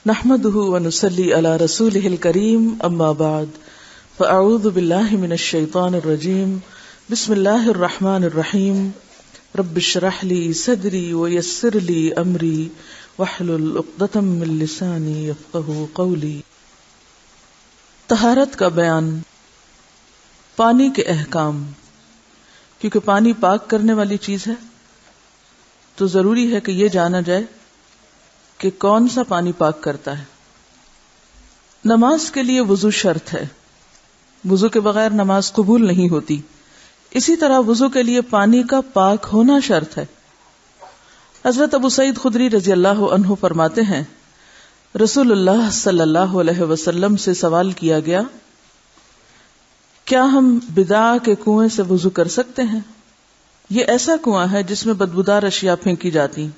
نحمده ونصلي على رسوله الكريم اما بعد فاعوذ بالله من الشيطان الرجيم بسم الله الرحمن الرحيم رب اشرح لي صدري ويسر لي امري واحلل عقدة من لساني يفقهوا قولي. طہارت کا بیان. پانی کے احکام. کیونکہ پانی پاک کرنے والی چیز ہے تو ضروری ہے کہ یہ جانا جائے کہ کون سا پانی پاک کرتا ہے. نماز کے لیے وضو شرط ہے. وضو کے بغیر نماز قبول نہیں ہوتی. اسی طرح وضو کے لیے پانی کا پاک ہونا شرط ہے. حضرت ابو سعید خدری رضی اللہ عنہ فرماتے ہیں رسول اللہ صلی اللہ علیہ وسلم سے سوال کیا گیا کیا ہم بدع کے کنویں سے وضو کر سکتے ہیں؟ یہ ایسا کنواں ہے جس میں بدبودار اشیاء پھینکی جاتی.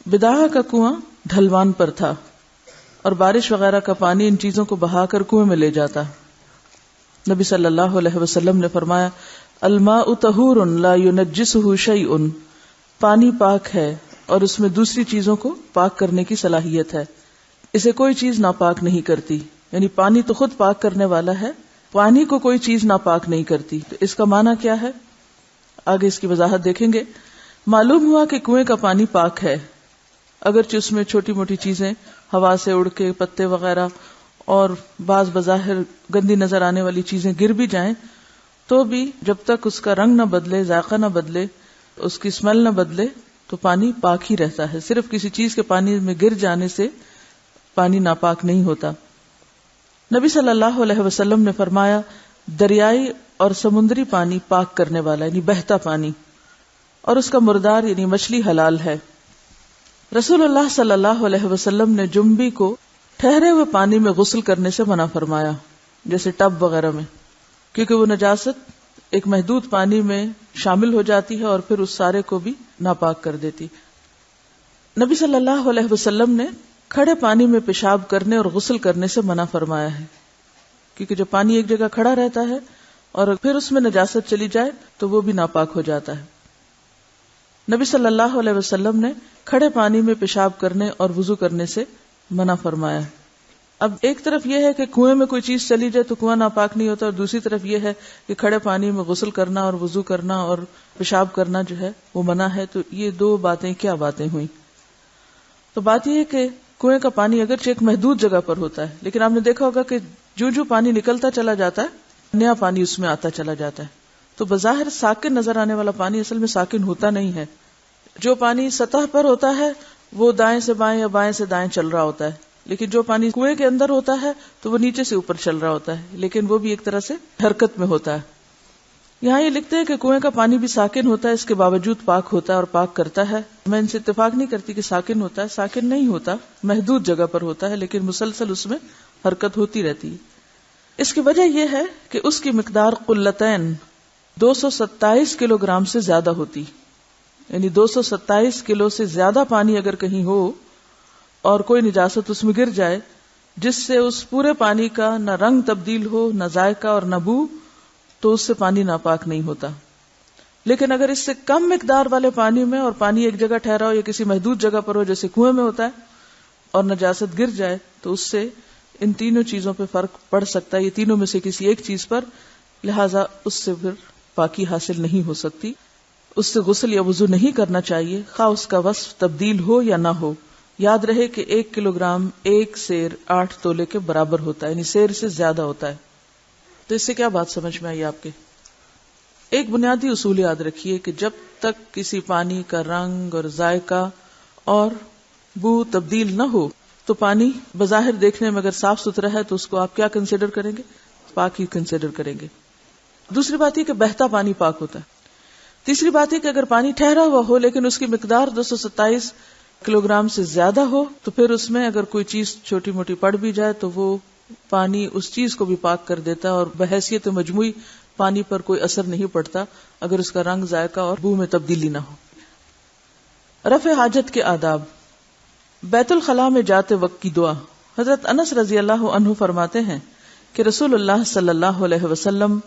بدع کا کنواں ڈھلوان پر تھا اور بارش وغیرہ کا پانی ان چیزوں کو بہا کر کنویں میں لے جاتا. نبی صلی اللہ علیہ وسلم نے فرمایا الماء طہور لا ينجسه شیء. پانی پاک ہے اور اس میں دوسری چیزوں کو پاک کرنے کی صلاحیت ہے. اسے کوئی چیز ناپاک نہیں کرتی. یعنی پانی تو خود پاک کرنے والا ہے, پانی کو کوئی چیز ناپاک نہیں کرتی. تو اس کا معنی کیا ہے آگے اس کی وضاحت دیکھیں گے. معلوم ہوا کہ کنویں کا پانی پاک ہے اگرچہ اس میں چھوٹی موٹی چیزیں ہوا سے اڑ کے پتے وغیرہ اور بعض بظاہر گندی نظر آنے والی چیزیں گر بھی جائیں تو بھی جب تک اس کا رنگ نہ بدلے, ذائقہ نہ بدلے, اس کی اسمیل نہ بدلے تو پانی پاک ہی رہتا ہے. صرف کسی چیز کے پانی میں گر جانے سے پانی ناپاک نہیں ہوتا. نبی صلی اللہ علیہ وسلم نے فرمایا دریائی اور سمندری پانی پاک کرنے والا یعنی بہتا پانی, اور اس کا مردار یعنی مچھلی حلال ہے. رسول اللہ صلی اللہ علیہ وسلم نے جنبی کو ٹھہرے ہوئے پانی میں غسل کرنے سے منع فرمایا جیسے ٹب وغیرہ میں, کیونکہ وہ نجاست ایک محدود پانی میں شامل ہو جاتی ہے اور پھر اس سارے کو بھی ناپاک کر دیتی. نبی صلی اللہ علیہ وسلم نے کھڑے پانی میں پیشاب کرنے اور غسل کرنے سے منع فرمایا ہے, کیونکہ جب پانی ایک جگہ کھڑا رہتا ہے اور پھر اس میں نجاست چلی جائے تو وہ بھی ناپاک ہو جاتا ہے. نبی صلی اللہ علیہ وسلم نے کھڑے پانی میں پیشاب کرنے اور وضو کرنے سے منع فرمایا. اب ایک طرف یہ ہے کہ کنویں میں کوئی چیز چلی جائے تو کنواں ناپاک نہیں ہوتا, اور دوسری طرف یہ ہے کہ کھڑے پانی میں غسل کرنا اور وضو کرنا اور پیشاب کرنا جو ہے وہ منع ہے. تو یہ دو باتیں کیا باتیں ہوئیں؟ تو بات یہ ہے کہ کنویں کا پانی اگرچہ ایک محدود جگہ پر ہوتا ہے, لیکن آپ نے دیکھا ہوگا کہ جو پانی نکلتا چلا جاتا ہے نیا پانی اس میں آتا چلا جاتا ہے. تو بظاہر ساکن نظر آنے والا پانی اصل میں ساکن ہوتا نہیں ہے. جو پانی سطح پر ہوتا ہے وہ دائیں سے بائیں یا بائیں سے دائیں چل رہا ہوتا ہے, لیکن جو پانی کنویں کے اندر ہوتا ہے تو وہ نیچے سے اوپر چل رہا ہوتا ہے, لیکن وہ بھی ایک طرح سے حرکت میں ہوتا ہے. یہاں یہ لکھتے ہیں کہ کنویں کا پانی بھی ساکن ہوتا ہے, اس کے باوجود پاک ہوتا ہے اور پاک کرتا ہے. میں ان سے اتفاق نہیں کرتی کہ ساکن ہوتا ہے, ساکن نہیں ہوتا, محدود جگہ پر ہوتا ہے لیکن مسلسل اس میں حرکت ہوتی رہتی ہے. اس کی وجہ یہ ہے کہ اس کی مقدار قلتین 227 کلو گرام سے زیادہ ہوتی. یعنی 227 کلو سے زیادہ پانی اگر کہیں ہو اور کوئی نجاست اس میں گر جائے جس سے اس پورے پانی کا نہ رنگ تبدیل ہو, نہ ذائقہ اور نہ بو, تو اس سے پانی ناپاک نہیں ہوتا. لیکن اگر اس سے کم مقدار والے پانی میں اور پانی ایک جگہ ٹھہرا ہو یا کسی محدود جگہ پر ہو جیسے کنویں میں ہوتا ہے اور نجاست گر جائے تو اس سے ان تینوں چیزوں پہ فرق پڑ سکتا ہے, یہ تینوں میں سے کسی ایک چیز پر, لہذا اس سے پھر پاکی حاصل نہیں ہو سکتی. اس سے غسل یا وضو نہیں کرنا چاہیے خواہ اس کا وصف تبدیل ہو یا نہ ہو. یاد رہے کہ 1 کلو گرام 1 سیر 8 تولے کے برابر ہوتا ہے, یعنی سیر سے زیادہ ہوتا ہے. تو اس سے کیا بات سمجھ میں آئی آپ کے؟ ایک بنیادی اصول یاد رکھیے کہ جب تک کسی پانی کا رنگ اور ذائقہ اور بو تبدیل نہ ہو تو پانی بظاہر دیکھنے میں اگر صاف ستھرا ہے تو اس کو آپ کیا کنسیڈر کریں گے؟ پاک ہی کنسیڈر کریں گے. دوسری بات یہ کہ بہتا پانی پاک ہوتا ہے. تیسری بات ہے کہ اگر پانی ٹھہرا ہوا ہو لیکن اس کی مقدار 227 کلو گرام سے زیادہ ہو تو پھر اس میں اگر کوئی چیز چھوٹی موٹی پڑ بھی جائے تو وہ پانی اس چیز کو بھی پاک کر دیتا ہے اور بحیثیت مجموعی پانی پر کوئی اثر نہیں پڑتا اگر اس کا رنگ, ذائقہ اور بو میں تبدیلی نہ ہو. رفع حاجت کے آداب. بیت الخلاء میں جاتے وقت کی دعا. حضرت انس رضی اللہ عنہ فرماتے ہیں کہ رسول اللہ صلی اللہ علیہ وسلم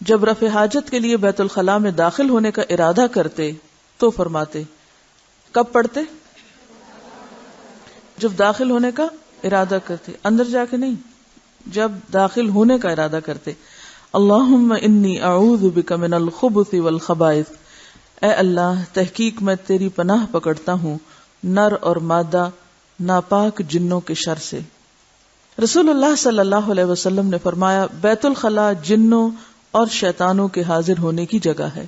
جب رفع حاجت کے لیے بیت الخلاء میں داخل ہونے کا ارادہ کرتے تو فرماتے. کب پڑھتے؟ جب داخل ہونے کا ارادہ کرتے، اندر جا کے نہیں، جب داخل ہونے کا ارادہ کرتے. اللہم انی اعوذ بک من الخبث والخبائث، اے اللہ تحقیق میں تیری پناہ پکڑتا ہوں نر اور مادہ ناپاک جنوں کے شر سے. رسول اللہ صلی اللہ علیہ وسلم نے فرمایا بیت الخلاء جنوں اور شیطانوں کے حاضر ہونے کی جگہ ہے.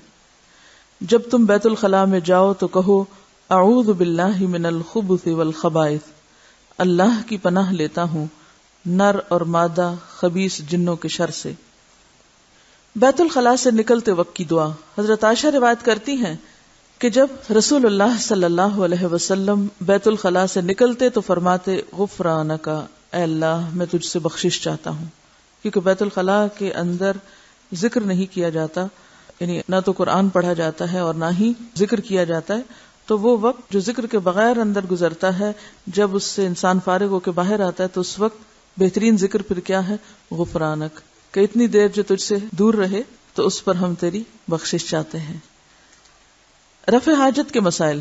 جب تم بیت الخلاء میں جاؤ تو کہو اعوذ باللہ من الخبث والخبائث، اللہ کی پناہ لیتا ہوں نر اور مادہ خبیث جنوں کے شر سے. بیت الخلاء سے نکلتے وقت کی دعا. حضرت عائشہ روایت کرتی ہیں کہ جب رسول اللہ صلی اللہ علیہ وسلم بیت الخلاء سے نکلتے تو فرماتے غفرانک، اے اللہ میں تجھ سے بخشش چاہتا ہوں. کیونکہ بیت الخلاء کے اندر ذکر نہیں کیا جاتا، یعنی نہ تو قرآن پڑھا جاتا ہے اور نہ ہی ذکر کیا جاتا ہے. تو وہ وقت جو ذکر کے بغیر اندر گزرتا ہے، جب اس سے انسان فارغ ہو کے باہر آتا ہے تو اس وقت بہترین ذکر پھر کیا ہے؟ غفرانک، کہ اتنی دیر جو تجھ سے دور رہے تو اس پر ہم تیری بخشش چاہتے ہیں. رفع حاجت کے مسائل.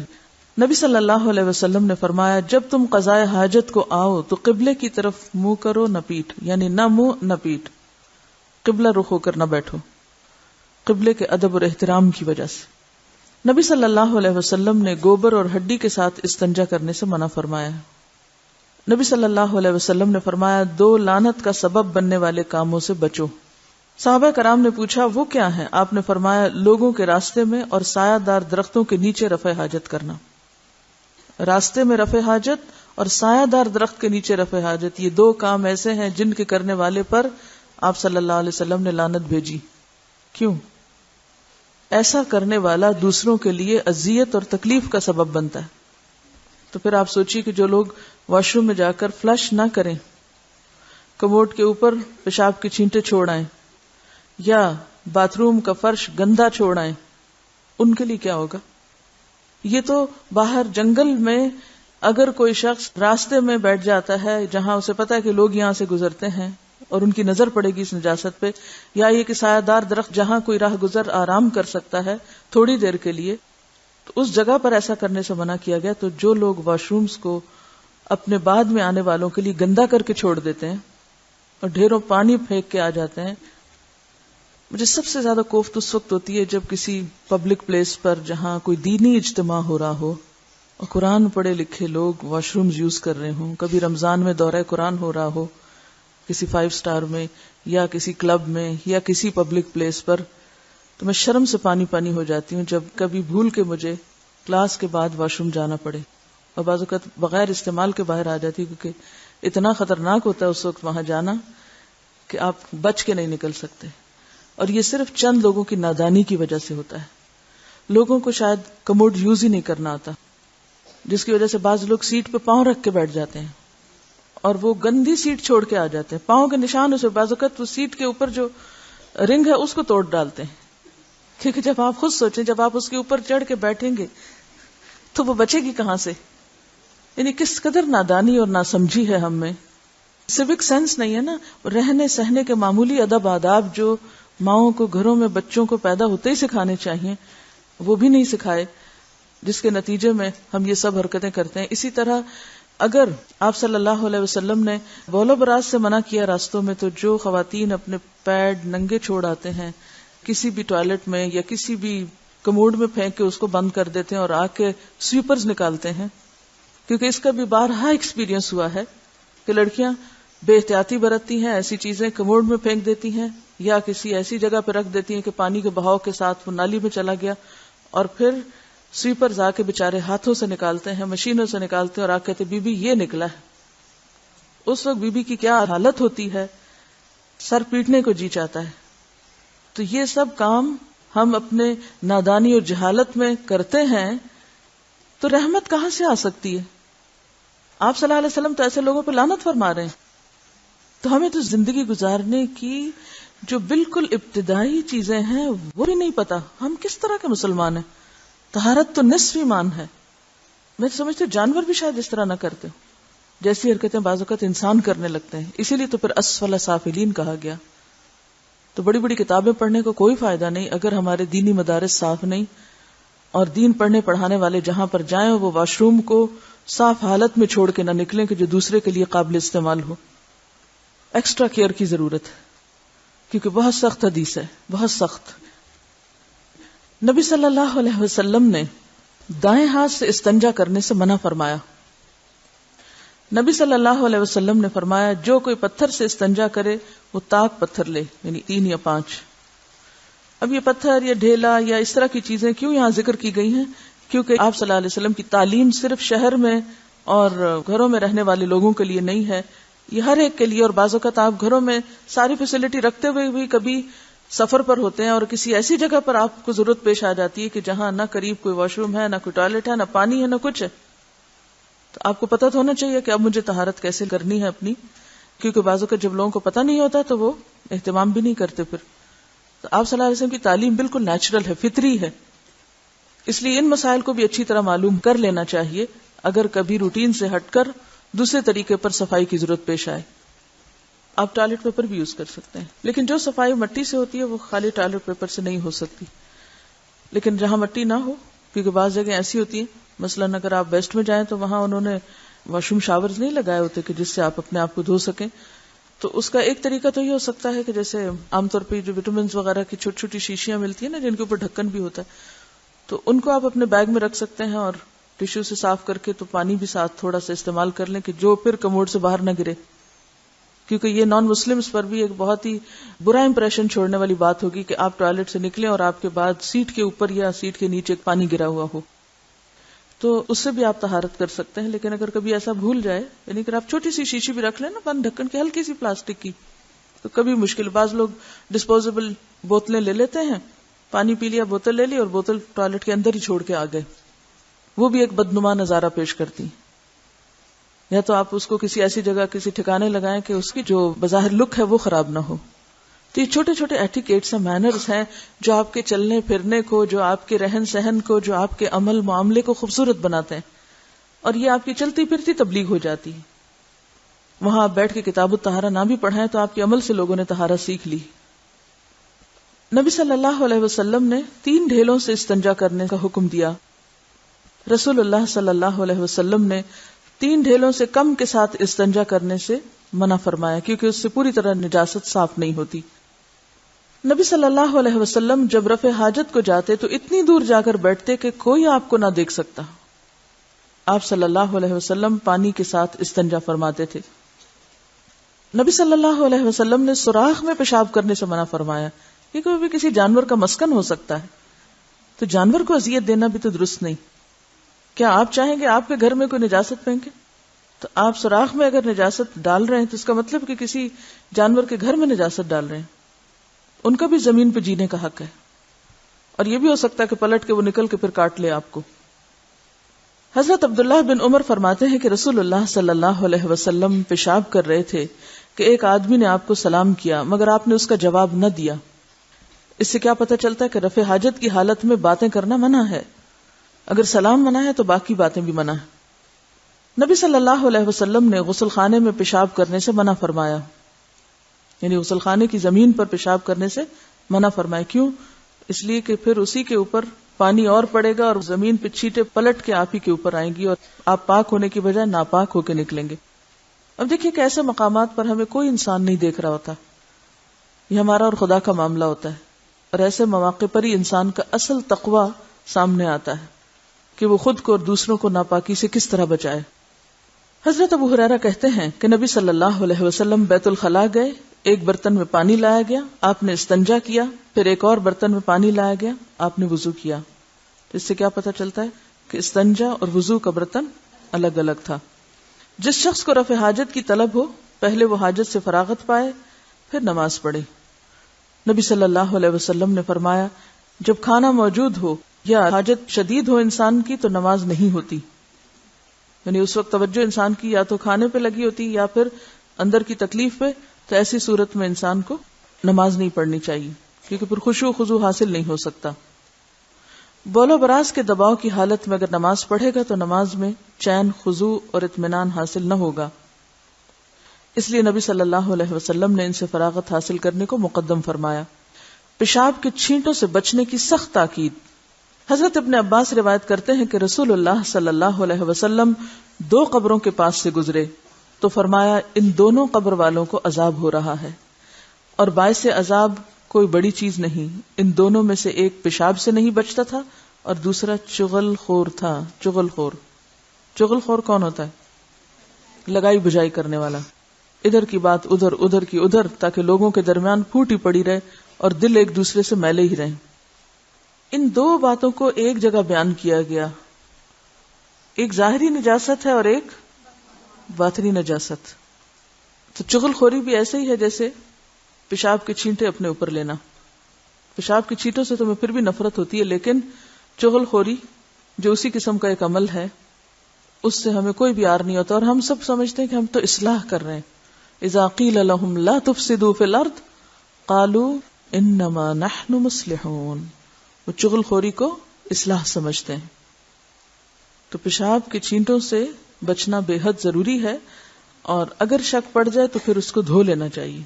نبی صلی اللہ علیہ وسلم نے فرمایا جب تم قضاء حاجت کو آؤ تو قبلے کی طرف منہ کرو نہ پیٹھ، یعنی نہ منہ نہ پیٹھ، قبلہ رخ ہو کر نہ بیٹھو، قبلے کے ادب اور احترام کی وجہ سے. نبی صلی اللہ علیہ وسلم نے گوبر اور ہڈی کے ساتھ استنجا کرنے سے منع فرمایا. نبی صلی اللہ علیہ وسلم نے فرمایا 2 لعنت کا سبب بننے والے کاموں سے بچو. صحابہ کرام نے پوچھا وہ کیا ہے؟ آپ نے فرمایا لوگوں کے راستے میں اور سایہ دار درختوں کے نیچے رفع حاجت کرنا. راستے میں رفع حاجت اور سایہ دار درخت کے نیچے رفع حاجت، یہ 2 کام ایسے ہیں جن کے کرنے والے پر آپ صلی اللہ علیہ وسلم نے لعنت بھیجی. کیوں؟ ایسا کرنے والا دوسروں کے لیے اذیت اور تکلیف کا سبب بنتا ہے. تو پھر آپ سوچیے کہ جو لوگ واش روم میں جا کر فلش نہ کریں، کموڈ کے اوپر پیشاب کی چھینٹے چھوڑ آئیں یا باتھ روم کا فرش گندا چھوڑ آئیں، ان کے لیے کیا ہوگا؟ یہ تو باہر جنگل میں اگر کوئی شخص راستے میں بیٹھ جاتا ہے جہاں اسے پتا ہے کہ لوگ یہاں سے گزرتے ہیں اور ان کی نظر پڑے گی اس نجاست پہ، یا یہ کہ سایہ دار درخت جہاں کوئی راہ گزر آرام کر سکتا ہے تھوڑی دیر کے لیے، تو اس جگہ پر ایسا کرنے سے منع کیا گیا. تو جو لوگ واش رومز کو اپنے بعد میں آنے والوں کے لیے گندا کر کے چھوڑ دیتے ہیں اور ڈھیروں پانی پھینک کے آ جاتے ہیں، مجھے سب سے زیادہ کوفت اس وقت ہوتی ہے جب کسی پبلک پلیس پر جہاں کوئی دینی اجتماع ہو رہا ہو اور قرآن پڑھے لکھے لوگ واش رومز یوز کر رہے ہوں. کبھی رمضان میں دورہ قرآن ہو رہا ہو کسی 5 اسٹار میں یا کسی کلب میں یا کسی پبلک پلیس پر، تو میں شرم سے پانی پانی ہو جاتی ہوں جب کبھی بھول کے مجھے کلاس کے بعد واش روم جانا پڑے، اور بعض اوقات بغیر استعمال کے باہر آ جاتی ہوں کیونکہ اتنا خطرناک ہوتا ہے اس وقت وہاں جانا کہ آپ بچ کے نہیں نکل سکتے. اور یہ صرف چند لوگوں کی نادانی کی وجہ سے ہوتا ہے. لوگوں کو شاید کموڈ یوز ہی نہیں کرنا آتا، جس کی وجہ سے بعض لوگ سیٹ پہ پاؤں رکھ کے بیٹھ جاتے ہیں اور وہ گندی سیٹ چھوڑ کے آ جاتے ہیں. پاؤں کے نشان اسے بعض اوقات وہ سیٹ کے اوپر جو رنگ ہے اس کو توڑ ڈالتے ہیں. کیونکہ جب آپ خود سوچیں جب آپ اس کے اوپر چڑھ کے بیٹھیں گے تو وہ بچے گی کہاں سے؟ یعنی کس قدر نادانی اور ناسمجھی ہے ہم میں. سیوک سینس نہیں ہے نا، رہنے سہنے کے معمولی ادب آداب جو ماؤں کو گھروں میں بچوں کو پیدا ہوتے ہی سکھانے چاہیے وہ بھی نہیں سکھائے، جس کے نتیجے میں ہم یہ سب حرکتیں کرتے ہیں. اسی طرح اگر آپ صلی اللہ علیہ وسلم نے بول و براز سے منع کیا راستوں میں، تو جو خواتین اپنے پیڈ ننگے چھوڑ آتے ہیں کسی بھی ٹوائلٹ میں یا کسی بھی کموڈ میں پھینک کے اس کو بند کر دیتے ہیں اور آ کے سویپرز نکالتے ہیں، کیونکہ اس کا بھی بارہا ایکسپیرینس ہوا ہے کہ لڑکیاں بے احتیاطی برتتی ہیں، ایسی چیزیں کموڈ میں پھینک دیتی ہیں یا کسی ایسی جگہ پہ رکھ دیتی ہیں کہ پانی کے بہاؤ کے ساتھ وہ نالی میں چلا گیا، اور پھر سویپرز آ کے بےچارے ہاتھوں سے نکالتے ہیں، مشینوں سے نکالتے ہیں اور آ کہتے بی بی یہ نکلا ہے. اس وقت بی بی کی کیا حالت ہوتی ہے، سر پیٹنے کو جی چاہتا ہے. تو یہ سب کام ہم اپنے نادانی اور جہالت میں کرتے ہیں، تو رحمت کہاں سے آ سکتی ہے؟ آپ صلی اللہ علیہ وسلم تو ایسے لوگوں پہ لعنت فرما رہے ہیں. تو ہمیں تو زندگی گزارنے کی جو بالکل ابتدائی چیزیں ہیں وہ بھی نہیں پتا. ہم کس طرح کے مسلمان ہیں؟ طہارت تو نصف ایمان ہے. میں سمجھتی ہوں جانور بھی شاید اس طرح نہ کرتے ہوں، جیسی حرکتیں بعض اوقات انسان کرنے لگتے ہیں. اسی لیے تو پھر اسفل سافلین کہا گیا. تو بڑی بڑی کتابیں پڑھنے کو کوئی فائدہ نہیں اگر ہمارے دینی مدارس صاف نہیں، اور دین پڑھنے پڑھانے والے جہاں پر جائیں وہ واش روم کو صاف حالت میں چھوڑ کے نہ نکلیں کہ جو دوسرے کے لیے قابل استعمال ہو. ایکسٹرا کیئر کی ضرورت ہے کیونکہ بہت سخت حدیث ہے، بہت سخت. نبی صلی اللہ علیہ وسلم نے دائیں ہاتھ سے استنجا کرنے سے منع فرمایا. نبی صلی اللہ علیہ وسلم نے فرمایا جو کوئی پتھر سے استنجا کرے وہ طاق پتھر لے، یعنی 3 یا 5. اب یہ پتھر یا ڈھیلا یا اس طرح کی چیزیں کیوں یہاں ذکر کی گئی ہیں؟ کیونکہ آپ صلی اللہ علیہ وسلم کی تعلیم صرف شہر میں اور گھروں میں رہنے والے لوگوں کے لیے نہیں ہے، یہ ہر ایک کے لیے. اور بعض اوقات آپ گھروں میں ساری فیسلٹی رکھتے ہوئے بھی کبھی سفر پر ہوتے ہیں اور کسی ایسی جگہ پر آپ کو ضرورت پیش آ جاتی ہے کہ جہاں نہ قریب کوئی واش روم ہے، نہ کوئی ٹوائلٹ ہے، نہ پانی ہے، نہ کچھ ہے. تو آپ کو پتہ تو ہونا چاہیے کہ اب مجھے طہارت کیسے کرنی ہے اپنی، کیونکہ بعض اوقات جب لوگوں کو پتہ نہیں ہوتا تو وہ اہتمام بھی نہیں کرتے. پھر تو آپ صلی اللہ علیہ وسلم کی تعلیم بالکل نیچرل ہے، فطری ہے. اس لیے ان مسائل کو بھی اچھی طرح معلوم کر لینا چاہیے اگر کبھی روٹین سے ہٹ کر دوسرے طریقے پر صفائی کی ضرورت پیش آئے. آپ ٹوائلٹ پیپر بھی یوز کر سکتے ہیں، لیکن جو صفائی مٹی سے ہوتی ہے وہ خالی ٹوائلٹ پیپر سے نہیں ہو سکتی. لیکن جہاں مٹی نہ ہو، کیونکہ بعض جگہ ایسی ہوتی ہیں، مثلاً اگر آپ ویسٹ میں جائیں تو وہاں انہوں نے واش روم شاورز نہیں لگائے ہوتے کہ جس سے آپ اپنے آپ کو دھو سکیں. تو اس کا ایک طریقہ تو یہ ہو سکتا ہے کہ جیسے عام طور پہ جو وٹامنز وغیرہ کی چھوٹی چھوٹی شیشیاں ملتی ہیں نا جن کے اوپر ڈھکن بھی ہوتا ہے، تو ان کو آپ اپنے بیگ میں رکھ سکتے ہیں اور ٹشو سے صاف کر کے تو پانی بھی ساتھ تھوڑا سا استعمال کر لیں کہ جو پھر کموڈ سے باہر نہ گرے. کیونکہ یہ نان مسلمز پر بھی ایک بہت ہی برا امپریشن چھوڑنے والی بات ہوگی کہ آپ ٹوائلٹ سے نکلیں اور آپ کے بعد سیٹ کے اوپر یا سیٹ کے نیچے پانی گرا ہوا ہو. تو اس سے بھی آپ طہارت کر سکتے ہیں. لیکن اگر کبھی ایسا بھول جائے، یعنی کہ آپ چھوٹی سی شیشی بھی رکھ لیں نا بند ڈھکن کی، ہلکی سی پلاسٹک کی، تو کبھی مشکل. بعض لوگ ڈسپوزیبل بوتلیں لے لیتے ہیں، پانی پی لیا، بوتل لے لی اور بوتل ٹوائلٹ کے اندر ہی چھوڑ کے آ گئے. وہ بھی ایک بدنما نظارہ پیش کرتی. یا تو آپ اس کو کسی ایسی جگہ کسی ٹھکانے لگائیں کہ اس کی جو بظاہر لک ہے وہ خراب نہ ہو. تو یہ چھوٹے چھوٹے ایٹیکیٹس ہیں، مینرز ہیں جو آپ کے چلنے پھرنے کو، جو آپ کے رہن سہن کو، جو آپ کے عمل معاملے کو خوبصورت بناتے ہیں. اور یہ آپ کی چلتی پھرتی تبلیغ ہو جاتی ہے. وہاں آپ بیٹھ کے کتاب الطہارہ نہ بھی پڑھائیں تو آپ کے عمل سے لوگوں نے طہارت سیکھ لی. نبی صلی اللہ علیہ وسلم نے 3 ڈھیلوں سے استنجا کرنے کا حکم دیا. رسول اللہ صلی اللہ علیہ وسلم نے 3 ڈھیلوں سے کم کے ساتھ استنجا کرنے سے منع فرمایا کیونکہ اس سے پوری طرح نجاست صاف نہیں ہوتی. نبی صلی اللہ علیہ وسلم جب رفع حاجت کو جاتے تو اتنی دور جا کر بیٹھتے کہ کوئی آپ کو نہ دیکھ سکتا. آپ صلی اللہ علیہ وسلم پانی کے ساتھ استنجا فرماتے تھے. نبی صلی اللہ علیہ وسلم نے سوراخ میں پیشاب کرنے سے منع فرمایا کیونکہ وہ بھی کسی جانور کا مسکن ہو سکتا ہے، تو جانور کو اذیت دینا بھی تو درست نہیں. کیا آپ چاہیں گے آپ کے گھر میں کوئی نجاست پھینکے؟ تو آپ سوراخ میں اگر نجاست ڈال رہے ہیں تو اس کا مطلب کہ کسی جانور کے گھر میں نجاست ڈال رہے ہیں. ان کا بھی زمین پہ جینے کا حق ہے، اور یہ بھی ہو سکتا ہے کہ پلٹ کے وہ نکل کے پھر کاٹ لے آپ کو. حضرت عبداللہ بن عمر فرماتے ہیں کہ رسول اللہ صلی اللہ علیہ وسلم پیشاب کر رہے تھے کہ ایک آدمی نے آپ کو سلام کیا مگر آپ نے اس کا جواب نہ دیا. اس سے کیا پتہ چلتا ہے کہ رفع حاجت کی حالت میں باتیں کرنا منع ہے. اگر سلام منع ہے تو باقی باتیں بھی منع ہے. نبی صلی اللہ علیہ وسلم نے غسل خانے میں پیشاب کرنے سے منع فرمایا، یعنی غسل خانے کی زمین پر پیشاب کرنے سے منع فرمایا. کیوں؟ اس لیے کہ پھر اسی کے اوپر پانی اور پڑے گا اور زمین پہ چھینٹیں پلٹ کے آپ ہی کے اوپر آئیں گی اور آپ پاک ہونے کی بجائے ناپاک ہو کے نکلیں گے. اب دیکھیے کہ ایسے مقامات پر ہمیں کوئی انسان نہیں دیکھ رہا ہوتا، یہ ہمارا اور خدا کا معاملہ ہوتا ہے، اور ایسے مواقع پر ہی انسان کا اصل تقوی سامنے آتا ہے کہ وہ خود کو اور دوسروں کو ناپاکی سے کس طرح بچائے. حضرت ابو ہریرہ کہتے ہیں کہ نبی صلی اللہ علیہ وسلم بیت الخلاء گئے، ایک برتن میں پانی لایا گیا، آپ نے استنجا کیا، پھر ایک اور برتن میں پانی لایا گیا، آپ نے وضو کیا. تو اس سے کیا پتہ چلتا ہے کہ استنجا اور وضو کا برتن الگ الگ تھا. جس شخص کو رفع حاجت کی طلب ہو پہلے وہ حاجت سے فراغت پائے پھر نماز پڑھے. نبی صلی اللہ علیہ وسلم نے فرمایا جب کھانا موجود ہو یا حاجت شدید ہو انسان کی تو نماز نہیں ہوتی، یعنی اس وقت توجہ انسان کی یا تو کھانے پہ لگی ہوتی یا پھر اندر کی تکلیف پہ، تو ایسی صورت میں انسان کو نماز نہیں پڑھنی چاہیے کیونکہ پھر خشوع و خضوع حاصل نہیں ہو سکتا. بول و براز کے دباؤ کی حالت میں اگر نماز پڑھے گا تو نماز میں چین، خضوع اور اطمینان حاصل نہ ہوگا. اس لیے نبی صلی اللہ علیہ وسلم نے ان سے فراغت حاصل کرنے کو مقدم فرمایا. پیشاب کے چھینٹوں سے بچنے کی سخت تاکید. حضرت ابن عباس روایت کرتے ہیں کہ رسول اللہ صلی اللہ علیہ وسلم 2 قبروں کے پاس سے گزرے تو فرمایا ان دونوں قبر والوں کو عذاب ہو رہا ہے، اور باعث عذاب کوئی بڑی چیز نہیں، ان دونوں میں سے ایک پیشاب سے نہیں بچتا تھا اور دوسرا چغل خور تھا۔ چغل خور کون ہوتا ہے؟ لگائی بجائی کرنے والا، ادھر کی بات ادھر، ادھر کی ادھر، تاکہ لوگوں کے درمیان پھوٹی پڑی رہے اور دل ایک دوسرے سے میلے ہی رہیں۔ ان 2 باتوں کو ایک جگہ بیان کیا گیا، ایک ظاہری نجاست ہے اور ایک باطنی نجاست۔ تو چغل خوری بھی ایسے ہی ہے جیسے پیشاب کے چھینٹے اپنے اوپر لینا۔ پیشاب کے چھینٹوں سے تمہیں پھر بھی نفرت ہوتی ہے، لیکن چغل خوری جو اسی قسم کا ایک عمل ہے، اس سے ہمیں کوئی بھی عار نہیں ہوتا، اور ہم سب سمجھتے ہیں کہ ہم تو اصلاح کر رہے ہیں۔ اذا قیل لهم لا تفسدوا فی الارض قالوا انما نحن مصلحون، وہ چغل خوری کو اصلاح سمجھتے ہیں۔ تو پیشاب کے چھینٹوں سے بچنا بے حد ضروری ہے، اور اگر شک پڑ جائے تو پھر اس کو دھو لینا چاہیے۔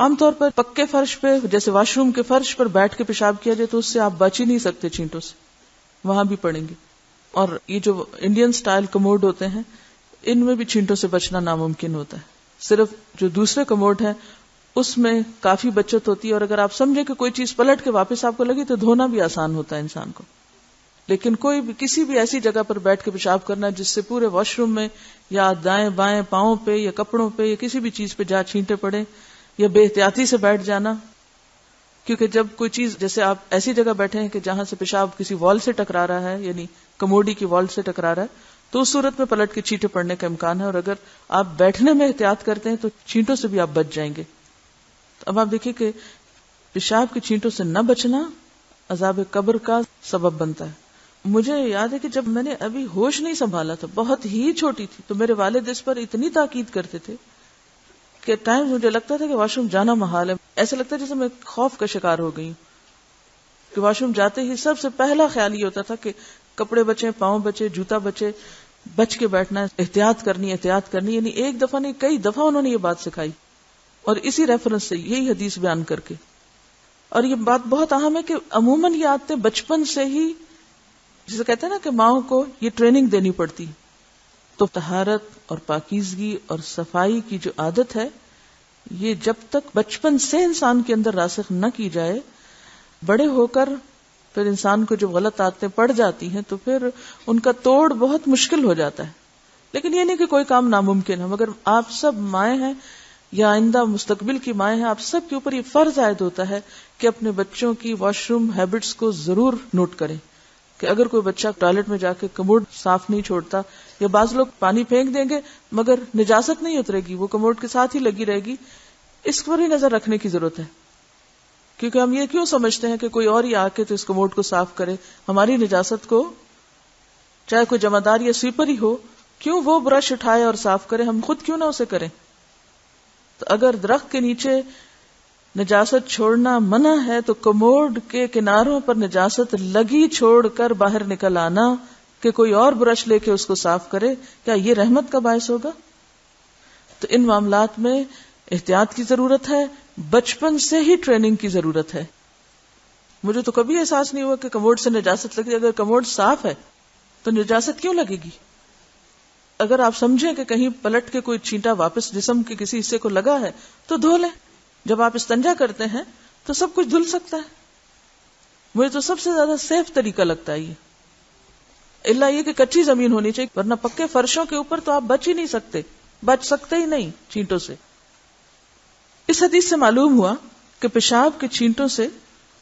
عام طور پر پکے فرش پہ، جیسے واش روم کے فرش پر بیٹھ کے پیشاب کیا جائے تو اس سے آپ بچ ہی نہیں سکتے چھینٹوں سے، وہاں بھی پڑیں گے۔ اور یہ جو انڈین سٹائل کموڈ ہوتے ہیں، ان میں بھی چھینٹوں سے بچنا ناممکن ہوتا ہے۔ صرف جو دوسرے کموڈ ہیں اس میں کافی بچت ہوتی ہے، اور اگر آپ سمجھیں کہ کوئی چیز پلٹ کے واپس آپ کو لگی تو دھونا بھی آسان ہوتا ہے انسان کو۔ لیکن کوئی بھی کسی بھی ایسی جگہ پر بیٹھ کے پیشاب کرنا جس سے پورے واش روم میں یا دائیں بائیں پاؤں پہ یا کپڑوں پہ یا کسی بھی چیز پہ جہاں چھینٹے پڑے، یا بے احتیاطی سے بیٹھ جانا، کیونکہ جب کوئی چیز، جیسے آپ ایسی جگہ بیٹھے ہیں کہ جہاں سے پیشاب کسی وال سے ٹکرا رہا ہے، یعنی کموڈی کی وال سے ٹکرا رہا ہے، تو اس صورت میں پلٹ کے چھینٹے پڑنے کا امکان ہے، اور اگر آپ بیٹھنے میں احتیاط کرتے ہیں تو چھینٹوں سے بھی آپ بچ جائیں گے۔ تو اب آپ دیکھیں کہ پیشاب کے چھینٹوں سے نہ بچنا عذاب قبر کا سبب بنتا ہے۔ مجھے یاد ہے کہ جب میں نے ابھی ہوش نہیں سنبھالا تھا، بہت ہی چھوٹی تھی، تو میرے والد اس پر اتنی تاکید کرتے تھے کہ ٹائم مجھے لگتا تھا کہ واش روم جانا محال ہے، ایسا لگتا ہے جیسے میں خوف کا شکار ہو گئی ہوں، کہ واش روم جاتے ہی سب سے پہلا خیال یہ ہوتا تھا کہ کپڑے بچے، پاؤں بچے، جوتا بچے، بچ کے بیٹھنا، احتیاط کرنی، یعنی ایک دفعہ نہیں کئی دفعہ انہوں نے یہ بات سکھائی، اور اسی ریفرنس سے یہی حدیث بیان کر کے۔ اور یہ بات بہت اہم ہے کہ عموماً یہ عادتیں بچپن سے ہی، جسے کہتے ہیں نا کہ ماؤں کو یہ ٹریننگ دینی پڑتی، تو طہارت اور پاکیزگی اور صفائی کی جو عادت ہے، یہ جب تک بچپن سے انسان کے اندر راسخ نہ کی جائے، بڑے ہو کر پھر انسان کو جب غلط عادتیں پڑ جاتی ہیں تو پھر ان کا توڑ بہت مشکل ہو جاتا ہے۔ لیکن یہ نہیں کہ کوئی کام ناممکن ہے، مگر آپ سب مائیں ہیں یا آئندہ مستقبل کی مائیں ہیں، آپ سب کے اوپر یہ فرض عائد ہوتا ہے کہ اپنے بچوں کی واش روم ہیبٹس کو ضرور نوٹ کریں، کہ اگر کوئی بچہ ٹوائلٹ میں جا کے کموڈ صاف نہیں چھوڑتا، یا بعض لوگ پانی پھینک دیں گے مگر نجاست نہیں اترے گی، وہ کموڈ کے ساتھ ہی لگی رہے گی، اس پر ہی نظر رکھنے کی ضرورت ہے۔ کیونکہ ہم یہ کیوں سمجھتے ہیں کہ کوئی اور ہی آ کے تو اس کموڈ کو صاف کرے، ہماری نجاست کو، چاہے کوئی جمع دار یا سویپر ہی ہو، کیوں وہ برش اٹھائے اور صاف کرے، ہم خود کیوں نہ اسے کریں؟ تو اگر درخت کے نیچے نجاست چھوڑنا منع ہے تو کموڈ کے کناروں پر نجاست لگی چھوڑ کر باہر نکل آنا کہ کوئی اور برش لے کے اس کو صاف کرے، کیا یہ رحمت کا باعث ہوگا؟ تو ان معاملات میں احتیاط کی ضرورت ہے، بچپن سے ہی ٹریننگ کی ضرورت ہے۔ مجھے تو کبھی احساس نہیں ہوا کہ کموڈ سے نجاست لگی، اگر کموڈ صاف ہے تو نجاست کیوں لگے گی؟ اگر آپ سمجھیں کہ کہیں پلٹ کے کوئی چھینٹا واپس جسم کے کسی حصے کو لگا ہے تو دھو لیں۔ جب آپ استنجا کرتے ہیں تو سب کچھ دھل سکتا ہے۔ مجھے تو سب سے زیادہ سیف طریقہ لگتا ہے یہ، الا یہ کہ کچی زمین ہونی چاہیے، ورنہ پکے فرشوں کے اوپر تو آپ بچ ہی نہیں سکتے، بچ سکتے ہی نہیں چھینٹوں سے۔ اس حدیث سے معلوم ہوا کہ پیشاب کے چھینٹوں سے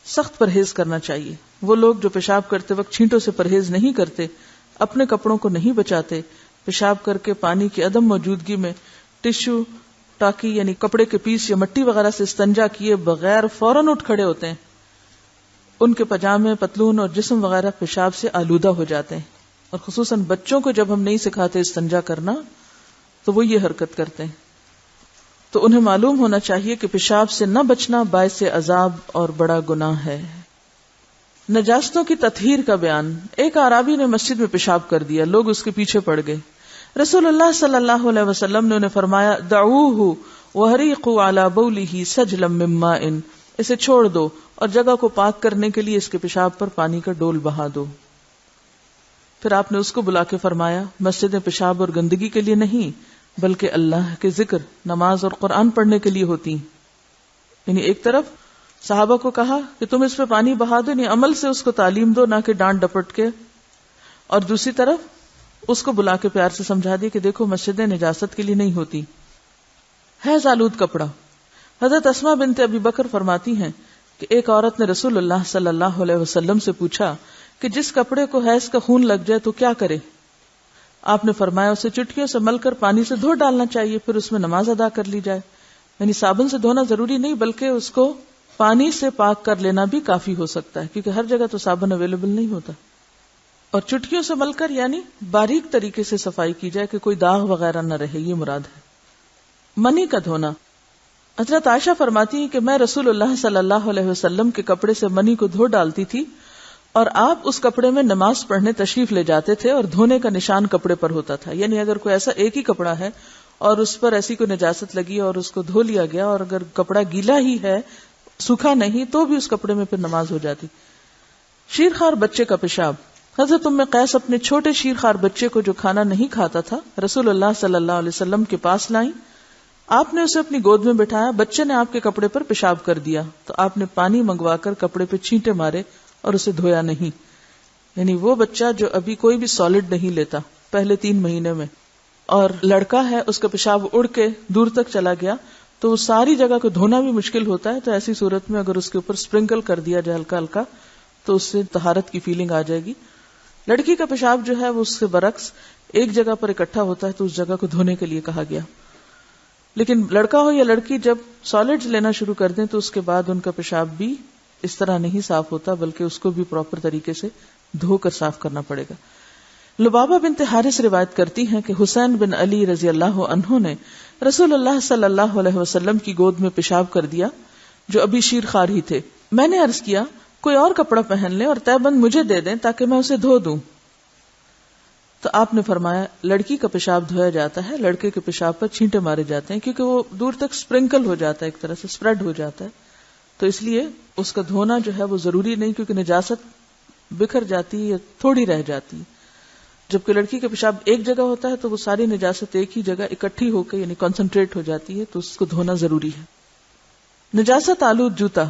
سخت پرہیز کرنا چاہیے۔ وہ لوگ جو پیشاب کرتے وقت چھینٹوں سے پرہیز نہیں کرتے، اپنے کپڑوں کو نہیں بچاتے، پیشاب کر کے پانی کی عدم موجودگی میں ٹشو ٹاکی یعنی کپڑے کے پیس یا مٹی وغیرہ سے استنجا کیے بغیر فوراً اٹھ کھڑے ہوتے ہیں، ان کے پجامے، پتلون اور جسم وغیرہ پیشاب سے آلودہ ہو جاتے ہیں، اور خصوصاً بچوں کو جب ہم نہیں سکھاتے استنجا کرنا تو وہ یہ حرکت کرتے ہیں۔ تو انہیں معلوم ہونا چاہیے کہ پیشاب سے نہ بچنا باعث عذاب اور بڑا گناہ ہے۔ نجاستوں کی تطہیر کا بیان۔ ایک اعرابی نے مسجد میں پیشاب کر دیا، لوگ اس کے پیچھے پڑ گئے۔ رسول اللہ صلی اللہ علیہ وسلم نے انہیں فرمایا، دعوہ وحریقوا علی بولہ سجلا من ماء، اسے چھوڑ دو اور جگہ کو پاک کرنے کے لیے اس کے پیشاب پر پانی کا ڈول بہا دو. پھر آپ نے اس کو بلا کے فرمایا مسجدیں پیشاب اور گندگی کے لیے نہیں بلکہ اللہ کے ذکر، نماز اور قرآن پڑھنے کے لیے ہوتی ہیں. یعنی ایک طرف صحابہ کو کہا کہ تم اس پہ پانی بہا دو، یعنی عمل سے اس کو تعلیم دو، نہ کہ ڈانٹ ڈپٹ کے. اور دوسری طرف اس کو بلا کے پیار سے سمجھا دیا کہ دیکھو مسجدیں نجاست کے لیے نہیں ہوتی. حیض آلود کپڑا. حضرت اسماء بنت ابی بکر فرماتی ہیں کہ ایک عورت نے رسول اللہ صلی اللہ علیہ وسلم سے پوچھا کہ جس کپڑے کو حیض کا خون لگ جائے تو کیا کرے؟ آپ نے فرمایا اسے چٹکیوں سے مل کر پانی سے دھو ڈالنا چاہیے، پھر اس میں نماز ادا کر لی جائے. یعنی صابن سے دھونا ضروری نہیں بلکہ اس کو پانی سے پاک کر لینا بھی کافی ہو سکتا ہے، کیونکہ ہر جگہ تو صابن اویلیبل نہیں ہوتا. اور چٹکیوں سے مل کر یعنی باریک طریقے سے صفائی کی جائے کہ کوئی داغ وغیرہ نہ رہے، یہ مراد ہے. منی کا دھونا. حضرت عائشہ فرماتی ہیں کہ میں رسول اللہ صلی اللہ علیہ وسلم کے کپڑے سے منی کو دھو ڈالتی تھی اور آپ اس کپڑے میں نماز پڑھنے تشریف لے جاتے تھے اور دھونے کا نشان کپڑے پر ہوتا تھا. یعنی اگر کوئی ایسا ایک ہی کپڑا ہے اور اس پر ایسی کوئی نجاست لگی اور اس کو دھو لیا گیا اور اگر کپڑا گیلا ہی ہے سوکھا نہیں تو بھی اس کپڑے میں پھر نماز ہو جاتی. شیرخوار بچے کا پیشاب. حضرت ام قیس اپنے چھوٹے شیرخوار بچے کو جو کھانا نہیں کھاتا تھا رسول اللہ صلی اللہ علیہ وسلم کے پاس لائیں. آپ نے اسے اپنی گود میں بٹھایا، بچے نے آپ کے کپڑے پر پیشاب کر دیا تو آپ نے پانی منگوا کر کپڑے پہ چھینٹے مارے اور اسے دھویا نہیں. یعنی وہ بچہ جو ابھی کوئی بھی سالڈ نہیں لیتا پہلے 3 مہینے میں، اور لڑکا ہے اس کا پیشاب اڑ کے دور تک چلا گیا تو وہ ساری جگہ کو دھونا بھی مشکل ہوتا ہے. تو ایسی صورت میں اگر اس کے اوپر سپرنکل کر دیا جائے ہلکا ہلکا تو اس سے طہارت کی فیلنگ آ جائے گی. لڑکی کا پیشاب جو ہے وہ اس سے برعکس ایک جگہ پر اکٹھا ہوتا ہے تو اس جگہ کو دھونے کے لیے کہا گیا. لیکن لڑکا ہو یا لڑکی جب سالڈز لینا شروع کر دیں تو اس کے بعد ان کا پیشاب بھی اس طرح نہیں صاف ہوتا بلکہ اس کو بھی پراپر طریقے سے دھو کر صاف کرنا پڑے گا. لبابہ بنت حارث روایت کرتی ہیں کہ حسین بن علی رضی اللہ عنہ نے رسول اللہ صلی اللہ علیہ وسلم کی گود میں پیشاب کر دیا جو ابھی شیرخوار ہی تھے. میں نے عرض کیا کوئی اور کپڑا پہن لیں اور تہبند مجھے دے دیں تاکہ میں اسے دھو دوں. تو آپ نے فرمایا لڑکی کا پیشاب دھویا جاتا ہے، لڑکے کے پیشاب پر چھینٹے مارے جاتے ہیں کیونکہ وہ دور تک سپرنکل ہو جاتا ہے، ایک طرح سے سپریڈ ہو جاتا ہے. تو اس لیے اس کا دھونا جو ہے وہ ضروری نہیں کیونکہ نجاست بکھر جاتی ہے یا تھوڑی رہ جاتی ہے. جبکہ لڑکی کا پیشاب ایک جگہ ہوتا ہے تو وہ ساری نجاست ایک ہی جگہ اکٹھی ہو کے یعنی کنسنٹریٹ ہو جاتی ہے تو اس کو دھونا ضروری ہے. نجاست آلود جوتا.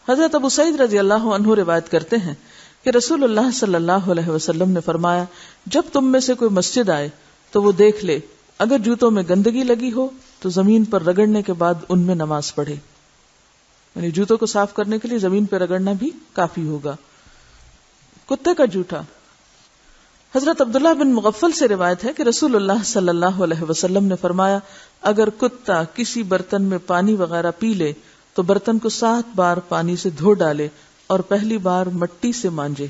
حضرت ابو سعید رضی اللہ عنہ روایت کرتے ہیں کہ رسول اللہ صلی اللہ علیہ وسلم نے فرمایا جب تم میں سے کوئی مسجد آئے تو وہ دیکھ لے اگر جوتوں میں گندگی لگی ہو تو زمین پر رگڑنے کے بعد ان میں نماز پڑھے. یعنی جوتوں کو صاف کرنے کے لیے زمین پہ رگڑنا بھی کافی ہوگا. کتے کا جوٹا. حضرت عبداللہ بن مغفل سے روایت ہے کہ رسول اللہ صلی اللہ علیہ وسلم نے فرمایا اگر کتا کسی برتن میں پانی وغیرہ پی لے تو برتن کو 7 بار پانی سے دھو ڈالے اور پہلی بار مٹی سے مانجے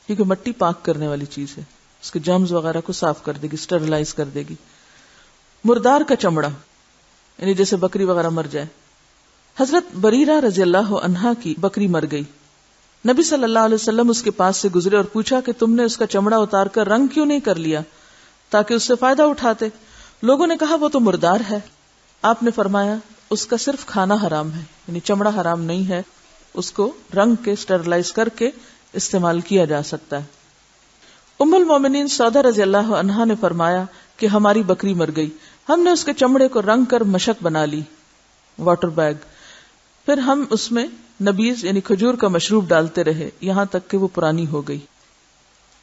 کیونکہ مٹی پاک کرنے والی چیز ہے، اس کے جرمز وغیرہ کو صاف کر دے گی، اسٹرلائز کر دے گی. مردار کا چمڑا یعنی جیسے بکری وغیرہ مر جائے. حضرت بریرہ رضی اللہ عنہا کی بکری مر گئی. نبی صلی اللہ علیہ وسلم اس کے پاس سے گزرے اور پوچھا کہ تم نے اس کا چمڑا اتار کر رنگ کیوں نہیں کر لیا تاکہ اس سے فائدہ اٹھاتے. لوگوں نے کہا وہ تو مردار ہے. آپ نے فرمایا اس کا صرف کھانا حرام ہے، یعنی چمڑا حرام نہیں ہے، اس کو رنگ کے اسٹرلائز کر کے استعمال کیا جا سکتا ہے. ام المومنین سودا رضی اللہ عنہا نے فرمایا کہ ہماری بکری مر گئی، ہم نے اس کے چمڑے کو رنگ کر مشک بنا لی، واٹر بیگ، پھر ہم اس میں نبیز یعنی کھجور کا مشروب ڈالتے رہے یہاں تک کہ وہ پرانی ہو گئی.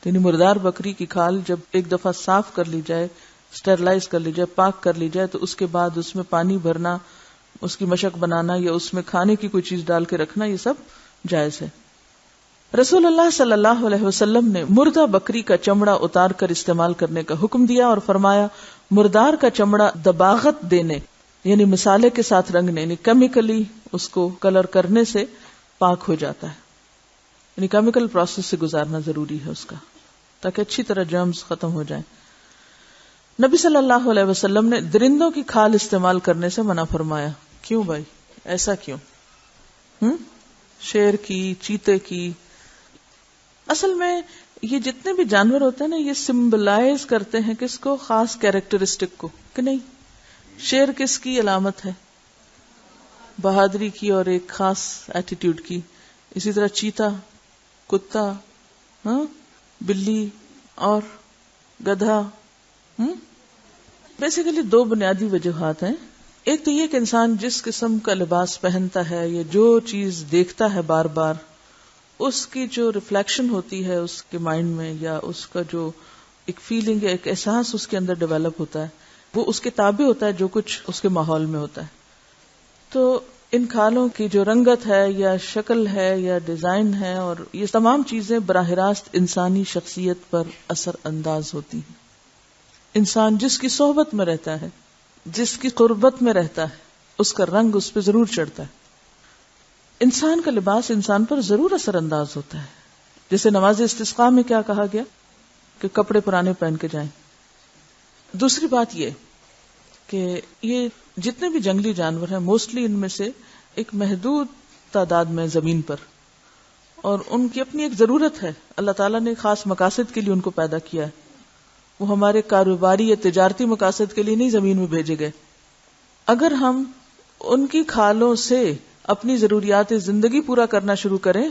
یعنی مردار بکری کی کھال جب ایک دفعہ صاف کر لی جائے، اسٹرلائز کر لی جائے، پاک کر لی جائے تو اس کے بعد اس میں پانی بھرنا، اس کی مشک بنانا یا اس میں کھانے کی کوئی چیز ڈال کے رکھنا یہ سب جائز ہے. رسول اللہ صلی اللہ علیہ وسلم نے مردہ بکری کا چمڑا اتار کر استعمال کرنے کا حکم دیا اور فرمایا مردار کا چمڑا دباغت دینے یعنی مسالے کے ساتھ رنگنے یعنی کیمیکلی اس کو کلر کرنے سے پاک ہو جاتا ہے. یعنی کیمیکل پروسیس سے گزارنا ضروری ہے اس کا تاکہ اچھی طرح جرمز ختم ہو جائیں. نبی صلی اللہ علیہ وسلم نے درندوں کی کھال استعمال کرنے سے منع فرمایا. کیوں بھائی ایسا کیوں؟ شیر کی، چیتے کی. اصل میں یہ جتنے بھی جانور ہوتے ہیں نا یہ سمبلائز کرتے ہیں کس کو؟ خاص کیریکٹرسٹک کو، کہ نہیں؟ شیر کس کی علامت ہے؟ بہادری کی اور ایک خاص ایٹیٹیوڈ کی. اسی طرح چیتا، کتا، بلی اور گدھا. بیسیکلی دو بنیادی وجوہات ہیں. ایک تو یہ کہ انسان جس قسم کا لباس پہنتا ہے یا جو چیز دیکھتا ہے بار بار، اس کی جو ریفلیکشن ہوتی ہے اس کے مائنڈ میں، یا اس کا جو ایک فیلنگ یا ایک احساس اس کے اندر ڈیولپ ہوتا ہے، وہ اس کے تابع ہوتا ہے جو کچھ اس کے ماحول میں ہوتا ہے. تو ان کھالوں کی جو رنگت ہے یا شکل ہے یا ڈیزائن ہے، اور یہ تمام چیزیں براہ راست انسانی شخصیت پر اثر انداز ہوتی ہیں. انسان جس کی صحبت میں رہتا ہے، جس کی قربت میں رہتا ہے، اس کا رنگ اس پہ ضرور چڑھتا ہے. انسان کا لباس انسان پر ضرور اثر انداز ہوتا ہے. جیسے نماز استسقاء میں کیا کہا گیا کہ کپڑے پرانے پہن کے جائیں. دوسری بات یہ کہ یہ جتنے بھی جنگلی جانور ہیں موسٹلی ان میں سے ایک محدود تعداد میں زمین پر، اور ان کی اپنی ایک ضرورت ہے. اللہ تعالیٰ نے خاص مقاصد کے لیے ان کو پیدا کیا ہے. وہ ہمارے کاروباری یا تجارتی مقاصد کے لیے نہیں زمین میں بھیجے گئے. اگر ہم ان کی کھالوں سے اپنی ضروریات زندگی پورا کرنا شروع کریں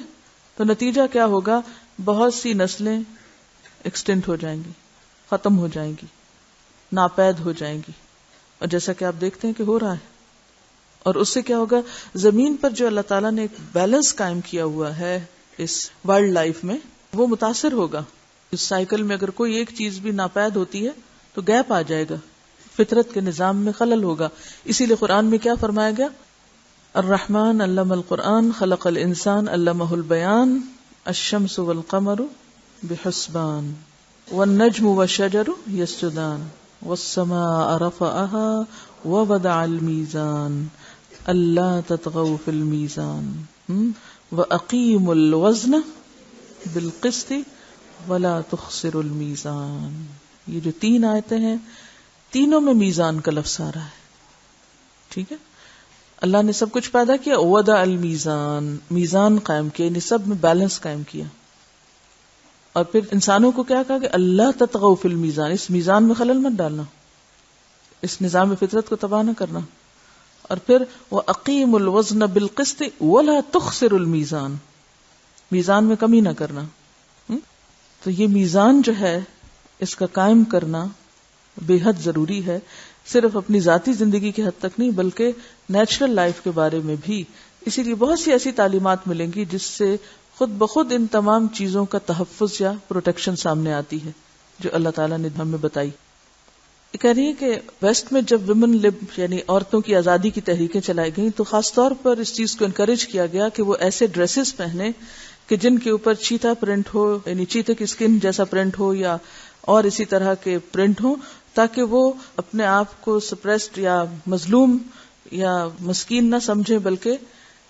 تو نتیجہ کیا ہوگا؟ بہت سی نسلیں ایکسٹنٹ ہو جائیں گی، ختم ہو جائیں گی، ناپید ہو جائیں گی. اور جیسا کہ آپ دیکھتے ہیں کہ ہو رہا ہے. اور اس سے کیا ہوگا؟ زمین پر جو اللہ تعالیٰ نے ایک بیلنس قائم کیا ہوا ہے اس وائلڈ لائف میں، وہ متاثر ہوگا. اس سائیکل میں اگر کوئی ایک چیز بھی ناپید ہوتی ہے تو گیپ آ جائے گا، فطرت کے نظام میں خلل ہوگا. اسی لیے قرآن میں کیا فرمایا گیا؟ الرحمن علم القرآن خلق الانسان علمہ البیان الشمس والقمر بحسبان والنجم والشجر یسجدان والسماء رفعها ووضع الميزان الا تطغوا في الميزان واقیموا الوزن بالقسط ولا تخسروا الميزان. یہ جو تین آیتیں ہیں تینوں میں میزان کا لفظ آ رہا ہے. ٹھیک ہے، اللہ نے سب کچھ پیدا کیا، وضع المیزان، میزان قائم کیا، یعنی سب میں بیلنس قائم کیا. اور پھر انسانوں کو کیا کہا کہ اللہ تطغوا فی المیزان، اس میزان میں خلل مت ڈالنا، اس نظام فطرت کو تباہ نہ کرنا. اور پھر وَأَقِيمُوا الْوَزْنَ بِالْقِسْطِ وَلَا تُخْسِرُوا الْمِيزَانَ، میزان میں کمی نہ کرنا. تو یہ میزان جو ہے اس کا قائم کرنا بے حد ضروری ہے، صرف اپنی ذاتی زندگی کی حد تک نہیں بلکہ نیچرل لائف کے بارے میں بھی. اسی لیے بہت سی ایسی تعلیمات ملیں گی جس سے خود بخود ان تمام چیزوں کا تحفظ یا پروٹیکشن سامنے آتی ہے جو اللہ تعالیٰ نے ہمیں بتائی. یہ کہہ رہی ہے کہ ویسٹ میں جب ویمن لب یعنی عورتوں کی آزادی کی تحریکیں چلائی گئیں تو خاص طور پر اس چیز کو انکریج کیا گیا کہ وہ ایسے ڈریسز پہنے کہ جن کے اوپر چیتا پرنٹ ہو، یعنی چیتے کی سکن جیسا پرنٹ ہو یا اور اسی طرح کے پرنٹ ہو، تاکہ وہ اپنے آپ کو سپریسڈ یا مظلوم یا مسکین نہ سمجھے بلکہ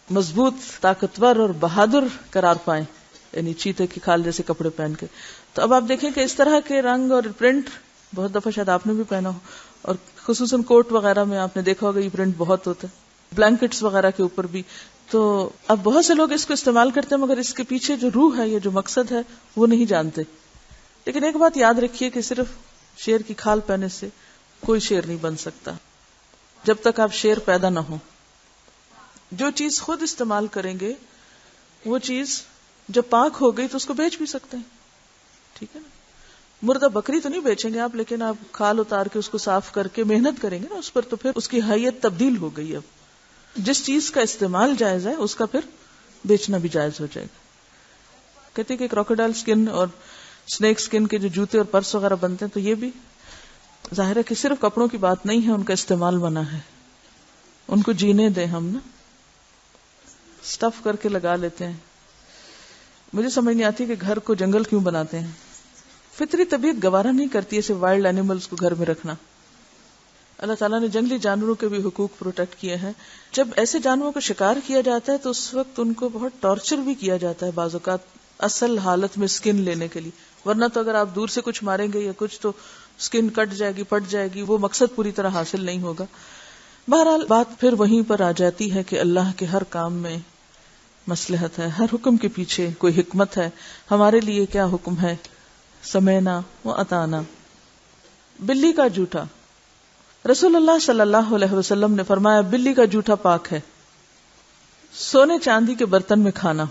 مضبوط، طاقتور اور بہادر قرار پائیں، یعنی چیتے کی کھال جیسے کپڑے پہن کے. تو اب آپ دیکھیں کہ اس طرح کے رنگ اور پرنٹ بہت دفعہ شاید آپ نے بھی پہنا ہو، اور خصوصاً کوٹ وغیرہ میں آپ نے دیکھا ہوگا یہ پرنٹ بہت ہوتا ہے، بلینکٹس وغیرہ کے اوپر بھی. تو اب بہت سے لوگ اس کو استعمال کرتے ہیں مگر اس کے پیچھے جو روح ہے یا جو مقصد ہے وہ نہیں جانتے. لیکن ایک بات یاد رکھیے کہ صرف شیر کی کھال پہننے سے کوئی شیر نہیں بن سکتا جب تک آپ شیر پیدا نہ ہو. جو چیز خود استعمال کریں گے وہ چیز جب پاک ہو گئی تو اس کو بیچ بھی سکتے ہیں. ٹھیک ہے نا، مردہ بکری تو نہیں بیچیں گے آپ، لیکن آپ کھال اتار کے اس کو صاف کر کے محنت کریں گے نا اس پر، تو پھر اس کی حیت تبدیل ہو گئی. اب جس چیز کا استعمال جائز ہے اس کا پھر بیچنا بھی جائز ہو جائے گا. کہتے ہیں کہ کراکوڈائل سکن اور سنیک سکن کے جو جوتے اور پرس وغیرہ بنتے ہیں تو یہ بھی ظاہر ہے کہ صرف کپڑوں کی بات نہیں ہے، ان کا استعمال منع ہے. ان کو جینے دیں ہم نا، سٹف کر کے لگا لیتے ہیں. مجھے سمجھ نہیں آتی کہ گھر کو جنگل کیوں بناتے ہیں. فطری طبیعت گوارا نہیں کرتی ایسے وائلڈ اینیملز کو گھر میں رکھنا. اللہ تعالیٰ نے جنگلی جانوروں کے بھی حقوق پروٹیکٹ کیے ہیں. جب ایسے جانوروں کو شکار کیا جاتا ہے تو اس وقت ان کو بہت ٹارچر بھی کیا جاتا ہے بعض اوقات اصل حالت میں سکن لینے کے لیے، ورنہ تو اگر آپ دور سے کچھ ماریں گے یا کچھ تو سکن کٹ جائے گی، پھٹ جائے گی، وہ مقصد پوری طرح حاصل نہیں ہوگا. بہرحال بات پھر وہیں پر آ جاتی ہے کہ اللہ کے ہر کام میں مصلحت ہے، ہر حکم کے پیچھے کوئی حکمت ہے. ہمارے لیے کیا حکم ہے؟ سمینا و اطانا. بلی کا جوٹا، رسول اللہ صلی اللہ علیہ وسلم نے فرمایا بلی کا جوٹا پاک ہے. سونے چاندی کے برتن میں کھانا.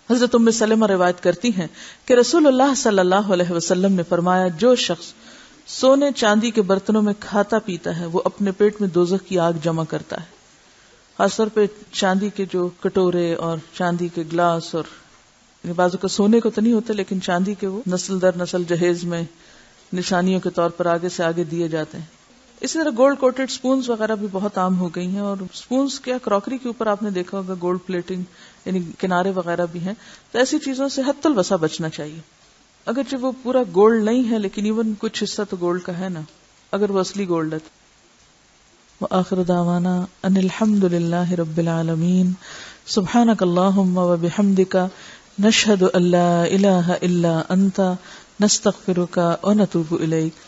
حضرت ام سلمہ روایت کرتی ہیں کہ رسول اللہ صلی اللہ علیہ وسلم نے فرمایا جو شخص سونے چاندی کے برتنوں میں کھاتا پیتا ہے وہ اپنے پیٹ میں دوزخ کی آگ جمع کرتا ہے. خاص طور پہ چاندی کے جو کٹورے اور چاندی کے گلاس، اور بعضوں کو سونے کو تو نہیں ہوتے لیکن چاندی کے وہ نسل در نسل جہیز میں نشانیوں کے طور پر آگے سے آگے دیے جاتے ہیں. اسی طرح گولڈ کوٹڈ سپونز وغیرہ بھی بہت عام ہو گئی ہیں. اور سپونز کیا کراکری کے اوپر آپ نے دیکھا ہوگا گولڈ پلیٹنگ، یعنی کنارے وغیرہ بھی ہیں. تو ایسی چیزوں سے حت الوسع بچنا چاہیے. اگرچہ وہ پورا گولڈ نہیں ہے لیکن ایون کچھ حصہ تو گولڈ کا ہے نا، اگر وہ اصلی گولڈ ہے. وآخر دعوانا ان الحمد للہ رب العالمین. سبحانک اللہم وبحمدک نشہد ان لا الہ الا انت نستغفرک ونتوب الیک.